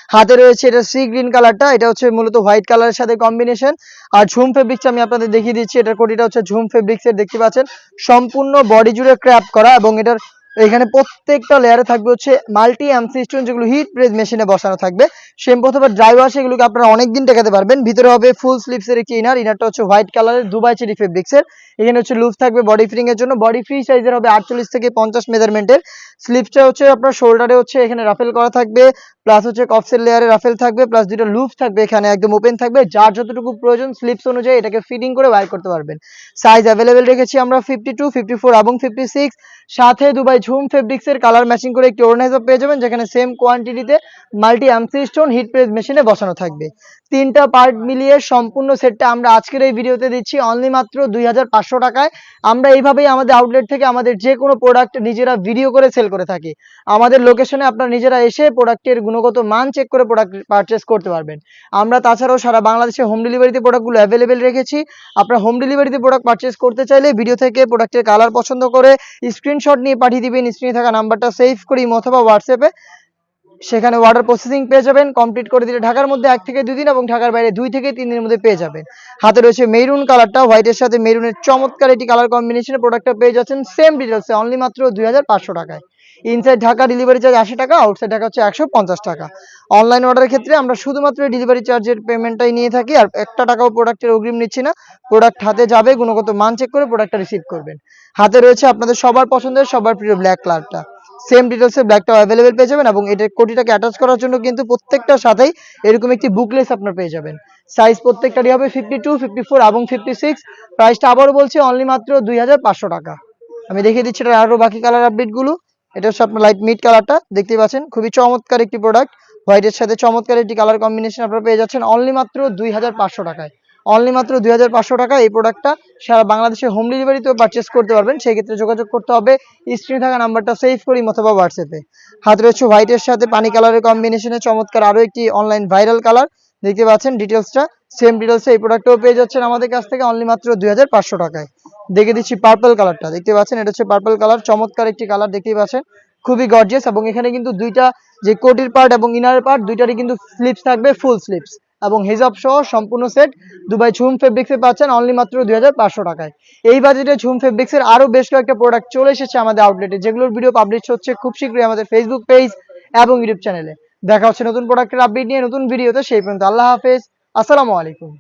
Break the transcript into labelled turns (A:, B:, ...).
A: হাতে রয়েছে এটা সি গ্রিন কালারটা, এটা হচ্ছে মূলত হোয়াইট কালারের সাথে কম্বিনেশন। আর ঝুম ফেব্রিক্স আমি আপনাদের দেখিয়ে দিচ্ছি, এটার কোটিটা হচ্ছে ঝুম ফেব্রিক্সের, দেখতে পাচ্ছেন সম্পূর্ণ বডি জুড়ে ক্র্যাফট করা, এবং এটার এখানে প্রত্যেকটা লেয়ারে থাকবে হচ্ছে মাল্টি এমসি স্টোন, যেগুলো হিট প্রেস মেশিনে বসানো থাকবে। শ্যাম্পু অথবা ড্রাই ওয়াশ এগুলোকে আপনারা অনেকদিন টেকাতে পারবেন। ভিতরে হবে ফুল স্লিভসের একটি ইনারটা হচ্ছে হোয়াইট কালারের দুবাই চেরি ফেব্রিক্সের। এখানে হচ্ছে লুজ থাকবে বডি ফিটিং এর জন্য, বডি ফ্রি সাইজের হবে 48 থেকে 50 মেজারমেন্টের। স্লিভসটা হচ্ছে আপনার শোল্ডারে হচ্ছে এখানে রাফেল করা থাকবে, প্লাস হচ্ছে কফসের লেয়ারে রাফেল থাকবে, প্লাস দুটো লুপ থাকবে এখানে একদম ওপেন থাকবে। যার যতটুকু প্রয়োজন স্লিভস অনুযায়ী এটাকে ফিটিং করে ওয়্যার করতে পারবেন। সাইজ অ্যাভেলেবেল রেখেছি আমরা 52, 54 এবং 56। সাথে দুবাই ঝুম ফেব্রিক্সের কালার ম্যাচিং করে একটি ওড়নাইজার পেয়ে যাবেন, যেখানে সেম কোয়ান্টিটিতে multi MC stone heat press মেশিনে বসানো থাকবে। তিনটা পার্ট মিলিয়ে সম্পূর্ণ সেটটা আমরা আজকের এই ভিডিওতে দিচ্ছি অনলি মাত্র 2500 টাকায়। আমরা এইভাবেই আমাদের আউটলেট থেকে আমাদের যে কোনো প্রোডাক্ট নিজেরা ভিডিও করে সেল করে থাকি। আমাদের লোকেশনে আপনারা নিজেরা এসে প্রোডাক্টের গুণগত মান চেক করে প্রোডাক্ট পারচেস করতে পারবেন। আমরা তাছাড়াও সারা বাংলাদেশে হোম ডেলিভারিতে প্রোডাক্টগুলো অ্যাভেলেবেল রেখেছি। আপনারা হোম ডেলিভারিতে প্রোডাক্ট পারচেস করতে চাইলে ভিডিও থেকে প্রোডাক্টের কালার পছন্দ করে স্ক্রিনশট নিয়ে পাঠিয়ে দিবেন স্ক্রিনে থাকা নাম্বারটা সেভ করি অথবা হোয়াটসঅ্যাপে, সেখানে অর্ডার প্রসেসিং পেয়ে যাবেন। কমপ্লিট করে দিলে ঢাকার মধ্যে 1 থেকে 2 দিন এবং ঢাকার বাইরে 2 থেকে 3 দিনের মধ্যে পেয়ে যাবেন। হাতে রয়েছে মেরুন কালারটা, হোয়াইটের সাথে মেরুনের চমৎকার একটি কালার কম্বিনেশনে প্রোডাক্টটা পেয়ে যাচ্ছেন সেম ডিটেলসে অনলি মাত্র 2500 টাকায়। ইনসাইড ঢাকা ডেলিভারি চার্জ 80 টাকা, আউটসাইড ঢাকা হচ্ছে 150 টাকা। অনলাইন অর্ডারের ক্ষেত্রে আমরা শুধুমাত্র ডেলিভারি চার্জের পেমেন্টটাই নিয়ে থাকি, আর 1 টাকাও প্রোডাক্টের অগ্রিম নিচ্ছি না। প্রোডাক্ট হাতে যাবে, গুণগত মান চেক করে প্রোডাক্টটা রিসিভ করবেন। হাতে রয়েছে আপনাদের সবার পছন্দের সবার প্রিয় ব্ল্যাক কালারটা, সেম ডিটেলসে ব্ল্যাকটাও অ্যাভেলেবেল পেয়ে যাবেন, এবং এটার কোটিটাকে অ্যাটাচ করার জন্য কিন্তু প্রত্যেকটার সাথেই এরকম একটি বুকলেস আপনার পেয়ে যাবেন। সাইজ প্রত্যেকটারই হবে 52, 54 এবং 56। প্রাইসটা আবারও বলছি অনলি মাত্র 2500 টাকা। আমি দেখিয়ে দিচ্ছি এটার আরো বাকি কালার আপডেটগুলো। এটা হচ্ছে আপনার লাইট মিড কালারটা, দেখতেই পাচ্ছেন খুবই চমৎকার একটি প্রোডাক্ট। হোয়াইটের সাথে চমৎকার একটি কালার কম্বিনেশন আপনারা পেয়ে যাচ্ছেন অনলি মাত্র 2500 টাকায়। অনলি মাত্র 2500 টাকা এই প্রোডাক্টটা সারা বাংলাদেশে হোম ডেলিভারিতেও পারচেস করতে পারবেন। সেই ক্ষেত্রে যোগাযোগ করতে হবে স্ক্রিনে থাকা নাম্বারটা সেভ করি অথবা হোয়াটসঅ্যাপে। হাতে রয়েছে হোয়াইটের সাথে পানি কালারের কম্বিনেশনে চমৎকার আরো একটি অনলাইন ভাইরাল কালার, দেখতে পাচ্ছেন ডিটেলসটা সেম ডিটেলসে এই প্রোডাক্টটাও পেয়ে যাচ্ছেন আমাদের কাছ থেকে অনলি মাত্র 2500 টাকায়। দেখে দিচ্ছি পার্পল কালারটা, দেখতে পাচ্ছেন এটা হচ্ছে পার্পল কালার, চমৎকার একটি কালার, দেখতেই পাচ্ছেন খুবই গর্জিয়াস। এবং এখানে কিন্তু দুইটা যে কোটির পার্ট এবং ইনারের পার্ট দুইটারই কিন্তু স্লিপস থাকবে ফুল স্লিপস, এবং হিজাব সহ সম্পূর্ণ সেট দুবাই ঝুম ফেব্রিক্সে পাচ্ছেন অনলি মাত্র 2500 টাকায়। এই বাজেটে ঝুম ফেব্রিক্সের আরো বেশ কয়েকটা প্রোডাক্ট চলে এসেছে আমাদের আউটলেটে, যেগুলোর ভিডিও পাবলিশ হচ্ছে খুব শীঘ্রই আমাদের ফেসবুক পেজ এবং ইউটিউব চ্যানেলে। দেখা হচ্ছে নতুন প্রোডাক্টের আপডেট নিয়ে নতুন ভিডিওতে, সেই পর্যন্ত আল্লাহ হাফেজ, আসসালামু আলাইকুম।